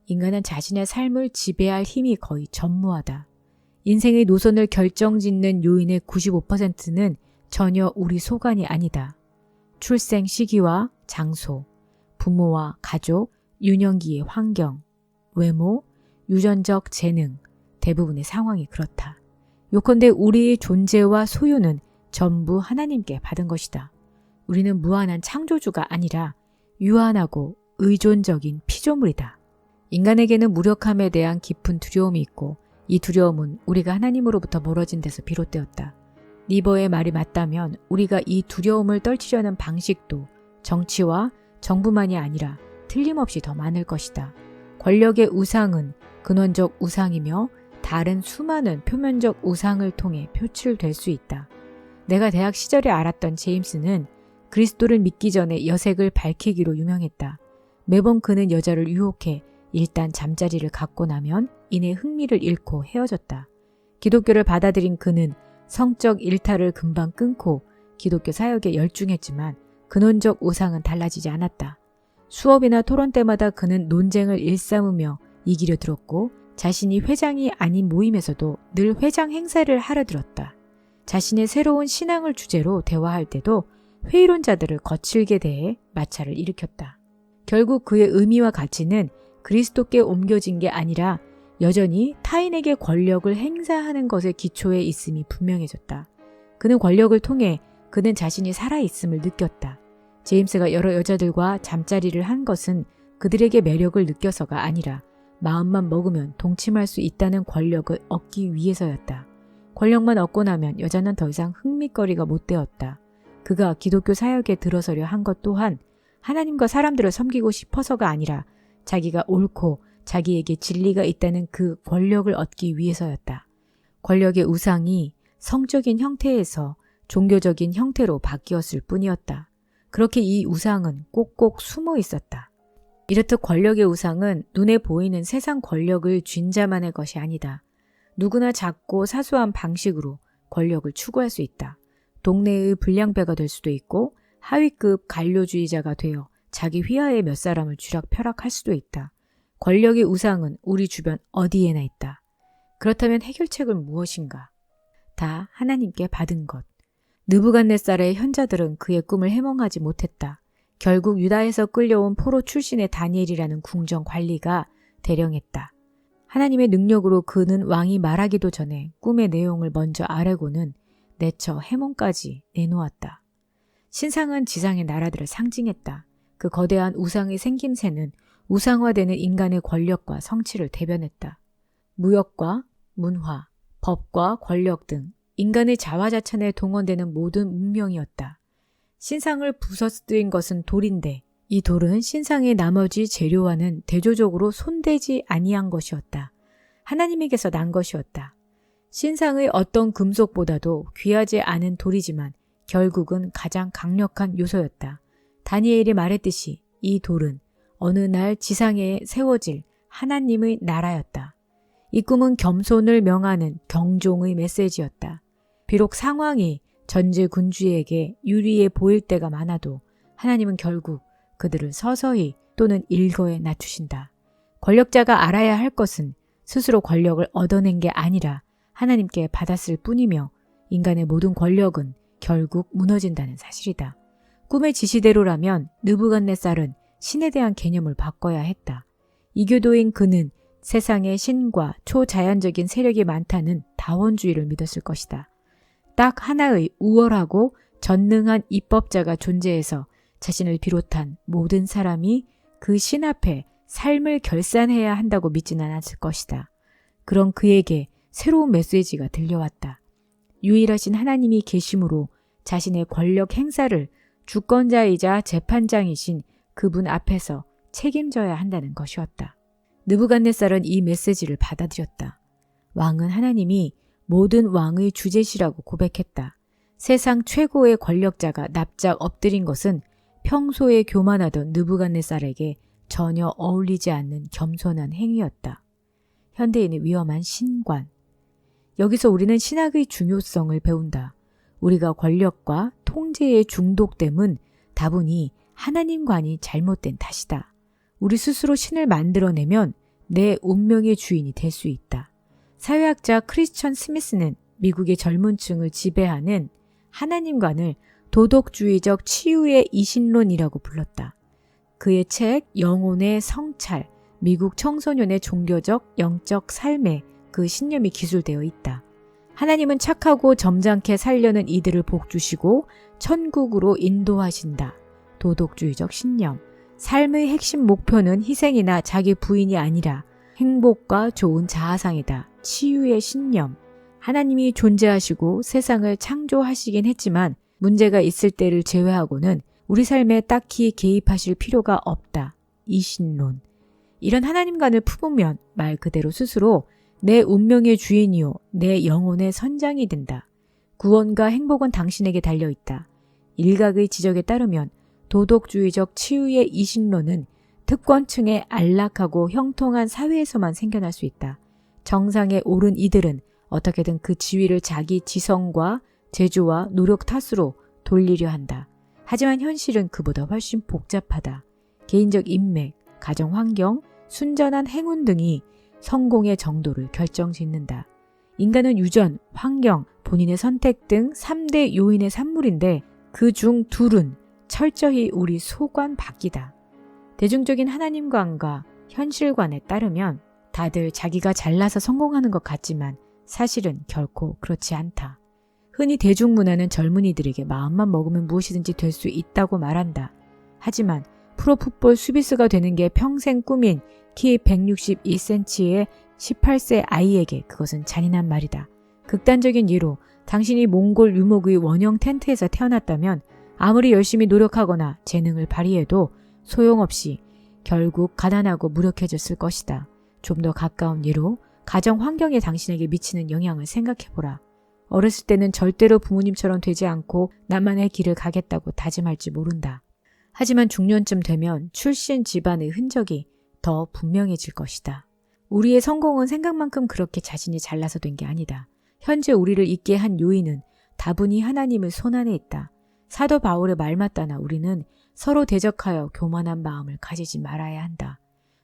인간은 자신의 삶을 지배할 힘이 거의 전무하다. 인생의 노선을 결정짓는 요인의 95%는 전혀 우리 소관이 아니다. 출생 시기와 장소, 부모와 가족, 유년기의 환경, 외모, 유전적 재능, 대부분의 상황이 그렇다. 요컨대 우리의 존재와 소유는 전부 하나님께 받은 것이다. 우리는 무한한 창조주가 아니라 유한하고 의존적인 피조물이다. 인간에게는 무력함에 대한 깊은 두려움이 있고 이 두려움은 우리가 하나님으로부터 멀어진 데서 비롯되었다. 니버의 말이 맞다면 우리가 이 두려움을 떨치려는 방식도 정치와 정부만이 아니라 틀림없이 더 많을 것이다. 권력의 우상은 근원적 우상이며 다른 수많은 표면적 우상을 통해 표출될 수 있다. 내가 대학 시절에 알았던 제임스는 그리스도를 믿기 전에 여색을 밝히기로 유명했다. 매번 그는 여자를 유혹해 일단 잠자리를 갖고 나면 이내 흥미를 잃고 헤어졌다. 기독교를 받아들인 그는 성적 일탈을 금방 끊고 기독교 사역에 열중했지만 근원적 우상은 달라지지 않았다. 수업이나 토론 때마다 그는 논쟁을 일삼으며 이기려 들었고 자신이 회장이 아닌 모임에서도 늘 회장 행세를 하려 들었다. 자신의 새로운 신앙을 주제로 대화할 때도 회의론자들을 거칠게 대해 마찰을 일으켰다. 결국 그의 의미와 가치는 그리스도께 옮겨진 게 아니라 여전히 타인에게 권력을 행사하는 것의 기초에 있음이 분명해졌다. 그는 권력을 통해 그는 자신이 살아있음을 느꼈다. 제임스가 여러 여자들과 잠자리를 한 것은 그들에게 매력을 느껴서가 아니라 마음만 먹으면 동침할 수 있다는 권력을 얻기 위해서였다. 권력만 얻고 나면 여자는 더 이상 흥미거리가 못 되었다. 그가 기독교 사역에 들어서려 한 것 또한 하나님과 사람들을 섬기고 싶어서가 아니라 자기가 옳고 자기에게 진리가 있다는 그 권력을 얻기 위해서였다. 권력의 우상이 성적인 형태에서 종교적인 형태로 바뀌었을 뿐이었다. 그렇게 이 우상은 꼭꼭 숨어 있었다. 이렇듯 권력의 우상은 눈에 보이는 세상 권력을 쥔 자만의 것이 아니다. 누구나 작고 사소한 방식으로 권력을 추구할 수 있다. 동네의 불량배가 될 수도 있고 하위급 관료주의자가 되어 자기 휘하에 몇 사람을 쥐락펴락할 수도 있다. 권력의 우상은 우리 주변 어디에나 있다. 그렇다면 해결책은 무엇인가? 다 하나님께 받은 것. 느부갓네살의 현자들은 그의 꿈을 해몽하지 못했다. 결국 유다에서 끌려온 포로 출신의 다니엘이라는 궁정 관리가 대령했다. 하나님의 능력으로 그는 왕이 말하기도 전에 꿈의 내용을 먼저 아뢰고는 내처 해몽까지 내놓았다. 신상은 지상의 나라들을 상징했다. 그 거대한 우상의 생김새는 우상화되는 인간의 권력과 성취를 대변했다. 무역과 문화, 법과 권력 등 인간의 자화자찬에 동원되는 모든 문명이었다. 신상을 부서뜨린 것은 돌인데 이 돌은 신상의 나머지 재료와는 대조적으로 손대지 아니한 것이었다. 하나님에게서 난 것이었다. 신상의 어떤 금속보다도 귀하지 않은 돌이지만 결국은 가장 강력한 요소였다. 다니엘이 말했듯이 이 돌은 어느 날 지상에 세워질 하나님의 나라였다. 이 꿈은 겸손을 명하는 경종의 메시지였다. 비록 상황이 전제 군주에게 유리해 보일 때가 많아도 하나님은 결국 그들을 서서히 또는 일거에 낮추신다. 권력자가 알아야 할 것은 스스로 권력을 얻어낸 게 아니라 하나님께 받았을 뿐이며 인간의 모든 권력은 결국 무너진다는 사실이다. 꿈의 지시대로라면 느부갓네살은 신에 대한 개념을 바꿔야 했다. 이교도인 그는 세상에 신과 초자연적인 세력이 많다는 다원주의를 믿었을 것이다. 딱 하나의 우월하고 전능한 입법자가 존재해서 자신을 비롯한 모든 사람이 그 신 앞에 삶을 결산해야 한다고 믿지는 않았을 것이다. 그런 그에게 새로운 메시지가 들려왔다. 유일하신 하나님이 계심으로 자신의 권력 행사를 주권자이자 재판장이신 그분 앞에서 책임져야 한다는 것이었다. 느부갓네살은 이 메시지를 받아들였다. 왕은 하나님이 모든 왕의 주제시라고 고백했다. 세상 최고의 권력자가 납작 엎드린 것은 평소에 교만하던 느부갓네살에게 전혀 어울리지 않는 겸손한 행위였다. 현대인의 위험한 신관. 여기서 우리는 신학의 중요성을 배운다. 우리가 권력과 통제에 중독됨은 다분히 하나님관이 잘못된 탓이다. 우리 스스로 신을 만들어내면 내 운명의 주인이 될 수 있다. 사회학자 크리스천 스미스는 미국의 젊은 층을 지배하는 하나님관을 도덕주의적 치유의 이신론이라고 불렀다. 그의 책 영혼의 성찰, 미국 청소년의 종교적 영적 삶에 그 신념이 기술되어 있다. 하나님은 착하고 점잖게 살려는 이들을 복주시고 천국으로 인도하신다. 도덕주의적 신념. 삶의 핵심 목표는 희생이나 자기 부인이 아니라 행복과 좋은 자아상이다. 치유의 신념. 하나님이 존재하시고 세상을 창조하시긴 했지만 문제가 있을 때를 제외하고는 우리 삶에 딱히 개입하실 필요가 없다. 이신론. 이런 하나님관을 품으면 말 그대로 스스로 내 운명의 주인이요 내 영혼의 선장이 된다. 구원과 행복은 당신에게 달려있다. 일각의 지적에 따르면 도덕주의적 치유의 이신론은 특권층의 안락하고 형통한 사회에서만 생겨날 수 있다. 정상에 오른 이들은 어떻게든 그 지위를 자기 지성과 재주와 노력 탓으로 돌리려 한다. 하지만 현실은 그보다 훨씬 복잡하다. 개인적 인맥, 가정 환경, 순전한 행운 등이 성공의 정도를 결정짓는다. 인간은 유전, 환경, 본인의 선택 등 3대 요인의 산물인데 그 중 둘은 철저히 우리 소관 밖이다. 대중적인 하나님관과 현실관에 따르면 다들 자기가 잘나서 성공하는 것 같지만 사실은 결코 그렇지 않다. 흔히 대중문화는 젊은이들에게 마음만 먹으면 무엇이든지 될 수 있다고 말한다. 하지만 프로풋볼 수비수가 되는 게 평생 꿈인 키 162cm의 18세 아이에게 그것은 잔인한 말이다. 극단적인 예로 당신이 몽골 유목의 원형 텐트에서 태어났다면 아무리 열심히 노력하거나 재능을 발휘해도 소용없이 결국 가난하고 무력해졌을 것이다. 좀 더 가까운 예로 가정 환경이 당신에게 미치는 영향을 생각해보라. 어렸을 때는 절대로 부모님처럼 되지 않고 나만의 길을 가겠다고 다짐할지 모른다. 하지만 중년쯤 되면 출신 집안의 흔적이 더 분명해질 것이다. 우리의 성공은 생각만큼 그렇게 자신이 잘나서 된 게 아니다. 현재 우리를 있게 한 요인은 다분히 하나님의 손안에 있다. 사도 바울의 말 맞다나 우리는 서로 대적하여 교만한 마음을 가지지 말아야 한다.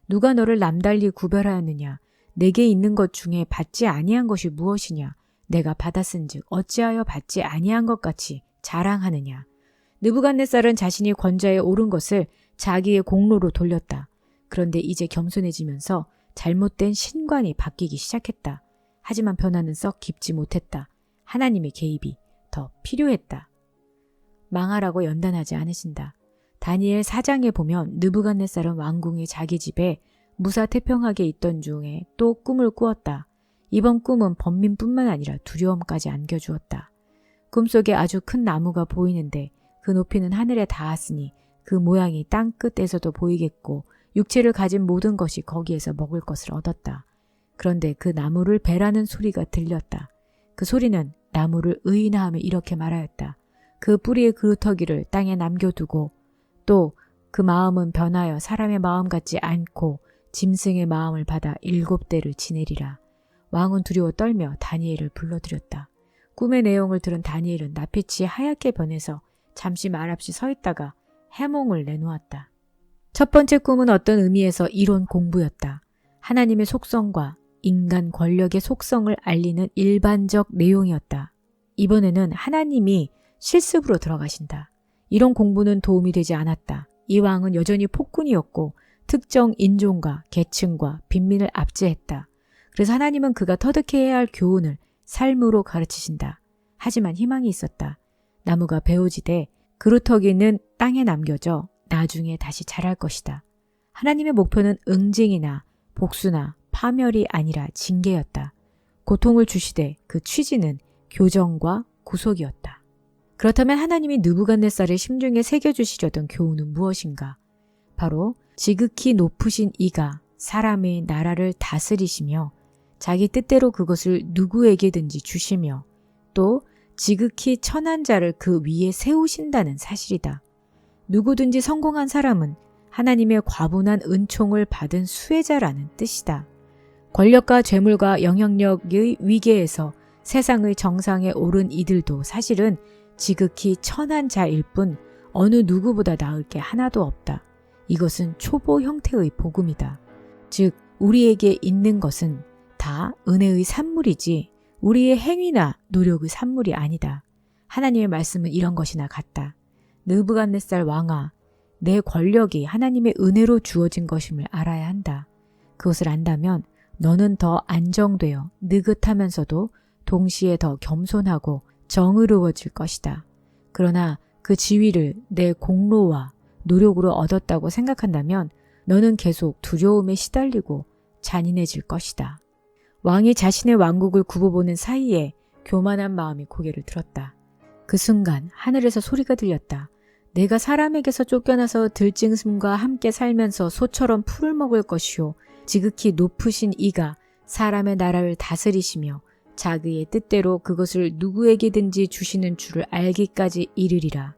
누가 너를 남달리 구별하였느냐? 내게 있는 것 중에 받지 아니한 것이 무엇이냐? 내가 받았은즉 어찌하여 받지 아니한 것 같이 자랑하느냐? 느부갓네살은 자신이 권좌에 오른 것을 자기의 공로로 돌렸다. 그런데 이제 겸손해지면서 잘못된 신관이 바뀌기 시작했다. 하지만 변화는 썩 깊지 못했다. 하나님의 개입이 더 필요했다. 망하라고 연단하지 않으신다. 다니엘 4장에 보면 느부갓네살은 왕궁의 자기 집에 무사태평하게 있던 중에 또 꿈을 꾸었다. 이번 꿈은 번민뿐만 아니라 두려움까지 안겨주었다. 꿈속에 아주 큰 나무가 보이는데 그 높이는 하늘에 닿았으니 그 모양이 땅 끝에서도 보이겠고 육체를 가진 모든 것이 거기에서 먹을 것을 얻었다. 그런데 그 나무를 베라는 소리가 들렸다. 그 소리는 나무를 의인하며 이렇게 말하였다. 그 뿌리의 그루터기를 땅에 남겨두고 또 그 마음은 변하여 사람의 마음 같지 않고 짐승의 마음을 받아 7대를 지내리라. 왕은 두려워 떨며 다니엘을 불러들였다. 꿈의 내용을 들은 다니엘은 낯빛이 하얗게 변해서 잠시 말없이 서 있다가 해몽을 내놓았다. 첫 번째 꿈은 어떤 의미에서 이론 공부였다. 하나님의 속성과 인간 권력의 속성을 알리는 일반적 내용이었다. 이번에는 하나님이 실습으로 들어가신다. 이런 공부는 도움이 되지 않았다. 이 왕은 여전히 폭군이었고 특정 인종과 계층과 빈민을 압제했다. 그래서 하나님은 그가 터득해야 할 교훈을 삶으로 가르치신다. 하지만 희망이 있었다. 나무가 베어지되 그루터기는 땅에 남겨져 나중에 다시 자랄 것이다. 하나님의 목표는 응징이나 복수나 파멸이 아니라 징계였다. 고통을 주시되 그 취지는 교정과 구속이었다. 그렇다면 하나님이 느부갓네살의 심중에 새겨주시려던 교훈은 무엇인가? 바로 지극히 높으신 이가 사람의 나라를 다스리시며 자기 뜻대로 그것을 누구에게든지 주시며 또 지극히 천한 자를 그 위에 세우신다는 사실이다. 누구든지 성공한 사람은 하나님의 과분한 은총을 받은 수혜자라는 뜻이다. 권력과 재물과 영향력의 위계에서 세상의 정상에 오른 이들도 사실은 지극히 천한 자일 뿐 어느 누구보다 나을 게 하나도 없다. 이것은 초보 형태의 복음이다. 즉 우리에게 있는 것은 다 은혜의 산물이지 우리의 행위나 노력의 산물이 아니다. 하나님의 말씀은 이런 것이나 같다. 느부갓네살 왕아, 내 권력이 하나님의 은혜로 주어진 것임을 알아야 한다. 그것을 안다면 너는 더 안정되어 느긋하면서도 동시에 더 겸손하고 정의로워질 것이다. 그러나 그 지위를 내 공로와 노력으로 얻었다고 생각한다면 너는 계속 두려움에 시달리고 잔인해질 것이다. 왕이 자신의 왕국을 굽어보는 사이에 교만한 마음이 고개를 들었다. 그 순간 하늘에서 소리가 들렸다. 내가 사람에게서 쫓겨나서 들짐승과 함께 살면서 소처럼 풀을 먹을 것이요. 지극히 높으신 이가 사람의 나라를 다스리시며 자기의 뜻대로 그것을 누구에게든지 주시는 줄을 알기까지 이르리라.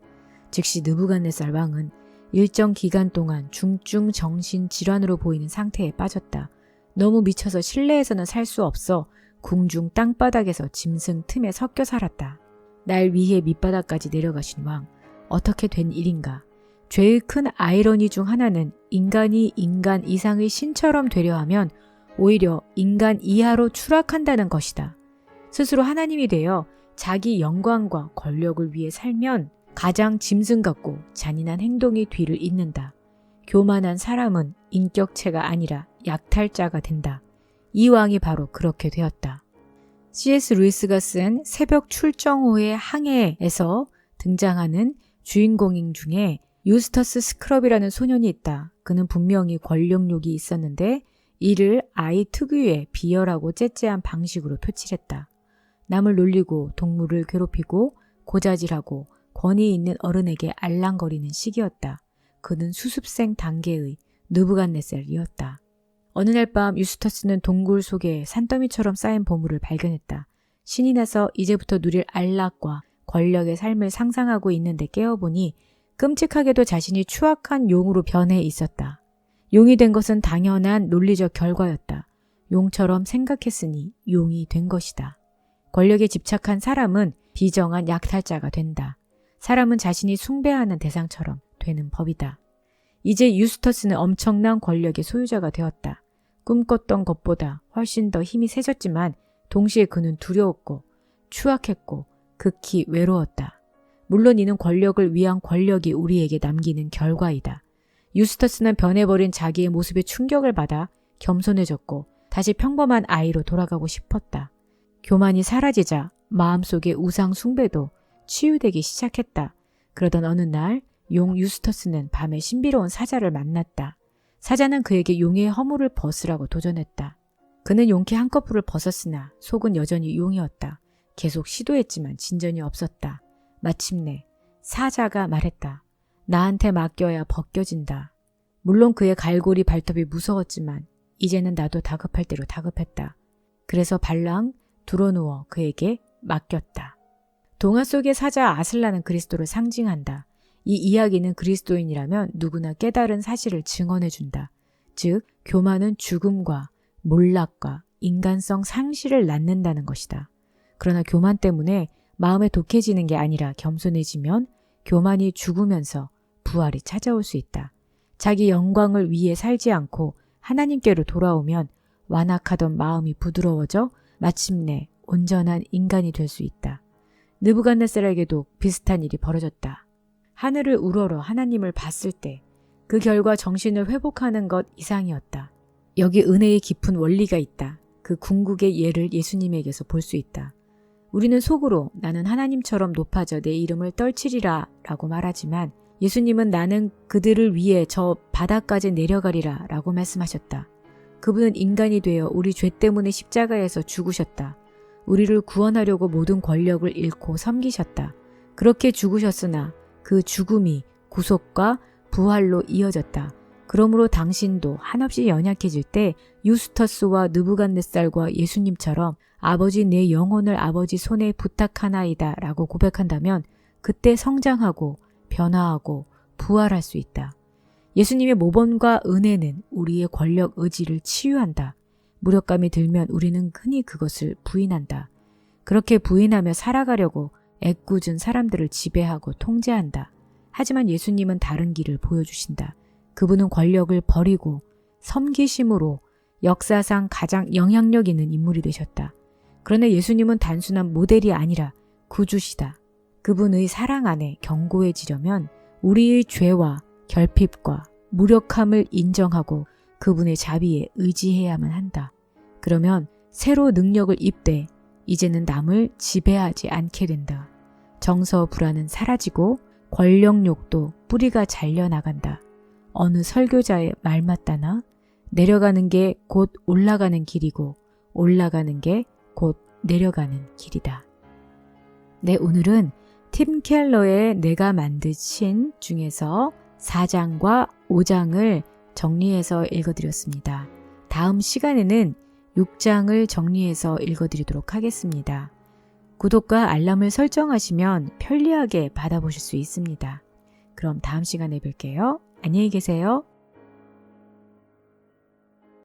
즉시 느부갓네살 왕은 일정 기간 동안 중증 정신질환으로 보이는 상태에 빠졌다. 너무 미쳐서 실내에서는 살 수 없어 궁중 땅바닥에서 짐승 틈에 섞여 살았다. 날 위해 밑바닥까지 내려가신 왕, 어떻게 된 일인가? 죄의 큰 아이러니 중 하나는 인간이 인간 이상의 신처럼 되려 하면 오히려 인간 이하로 추락한다는 것이다. 스스로 하나님이 되어 자기 영광과 권력을 위해 살면 가장 짐승 같고 잔인한 행동이 뒤를 잇는다. 교만한 사람은 인격체가 아니라 약탈자가 된다. 이 왕이 바로 그렇게 되었다. C.S. 루이스가 쓴 새벽 출정호의 항해에서 등장하는 주인공 중에 유스터스 스크럽이라는 소년이 있다. 그는 분명히 권력욕이 있었는데 이를 아이 특유의 비열하고 째째한 방식으로 표출했다. 남을 놀리고 동물을 괴롭히고 고자질하고 권위 있는 어른에게 알랑거리는 시기였다. 그는 수습생 단계의 느부갓네살이었다. 어느 날 밤 유스터스는 동굴 속에 산더미처럼 쌓인 보물을 발견했다. 신이 나서 이제부터 누릴 안락과 권력의 삶을 상상하고 있는데 깨어보니 끔찍하게도 자신이 추악한 용으로 변해 있었다. 용이 된 것은 당연한 논리적 결과였다. 용처럼 생각했으니 용이 된 것이다. 권력에 집착한 사람은 비정한 약탈자가 된다. 사람은 자신이 숭배하는 대상처럼 되는 법이다. 이제 유스터스는 엄청난 권력의 소유자가 되었다. 꿈꿨던 것보다 훨씬 더 힘이 세졌지만 동시에 그는 두려웠고 추악했고 극히 외로웠다. 물론 이는 권력을 위한 권력이 우리에게 남기는 결과이다. 유스터스는 변해버린 자기의 모습에 충격을 받아 겸손해졌고 다시 평범한 아이로 돌아가고 싶었다. 교만이 사라지자 마음속의 우상 숭배도 치유되기 시작했다. 그러던 어느 날 용 유스터스는 밤에 신비로운 사자를 만났다. 사자는 그에게 용의 허물을 벗으라고 도전했다. 그는 용케 한꺼풀을 벗었으나 속은 여전히 용이었다. 계속 시도했지만 진전이 없었다. 마침내 사자가 말했다. 나한테 맡겨야 벗겨진다. 물론 그의 갈고리 발톱이 무서웠지만 이제는 나도 다급할 대로 다급했다. 그래서 발랑 드러누워 그에게 맡겼다. 동화 속의 사자 아슬라는 그리스도를 상징한다. 이 이야기는 그리스도인이라면 누구나 깨달은 사실을 증언해준다. 즉 교만은 죽음과 몰락과 인간성 상실을 낳는다는 것이다. 그러나 교만 때문에 마음에 독해지는 게 아니라 겸손해지면 교만이 죽으면서 부활이 찾아올 수 있다. 자기 영광을 위해 살지 않고 하나님께로 돌아오면 완악하던 마음이 부드러워져 마침내 온전한 인간이 될 수 있다. 느부갓네살에게도 비슷한 일이 벌어졌다. 하늘을 우러러 하나님을 봤을 때 그 결과 정신을 회복하는 것 이상이었다. 여기 은혜의 깊은 원리가 있다. 그 궁극의 예를 예수님에게서 볼 수 있다. 우리는 속으로 나는 하나님처럼 높아져 내 이름을 떨치리라 라고 말하지만 예수님은 나는 그들을 위해 저 바다까지 내려가리라 라고 말씀하셨다. 그분은 인간이 되어 우리 죄 때문에 십자가에서 죽으셨다. 우리를 구원하려고 모든 권력을 잃고 섬기셨다. 그렇게 죽으셨으나 그 죽음이 구속과 부활로 이어졌다. 그러므로 당신도 한없이 연약해질 때 유스터스와 느부갓네살과 예수님처럼 아버지 내 영혼을 아버지 손에 부탁하나이다 라고 고백한다면 그때 성장하고 변화하고 부활할 수 있다. 예수님의 모범과 은혜는 우리의 권력 의지를 치유한다. 무력감이 들면 우리는 흔히 그것을 부인한다. 그렇게 부인하며 살아가려고 애꿎은 사람들을 지배하고 통제한다. 하지만 예수님은 다른 길을 보여주신다. 그분은 권력을 버리고 섬기심으로 역사상 가장 영향력 있는 인물이 되셨다. 그러나 예수님은 단순한 모델이 아니라 구주시다. 그분의 사랑 안에 견고해지려면 우리의 죄와 결핍과 무력함을 인정하고 그분의 자비에 의지해야만 한다. 그러면 새로 능력을 입되 이제는 남을 지배하지 않게 된다. 정서 불안은 사라지고 권력욕도 뿌리가 잘려나간다. 어느 설교자의 말 맞다나 내려가는 게 곧 올라가는 길이고 올라가는 게 곧 내려가는 길이다. 네, 오늘은 팀 켈러의 내가 만드신 중에서 4장과 5장을 정리해서 읽어드렸습니다. 다음 시간에는 6장을 정리해서 읽어드리도록 하겠습니다. 구독과 알람을 설정하시면 편리하게 받아보실 수 있습니다. 그럼 다음 시간에 뵐게요. 안녕히 계세요.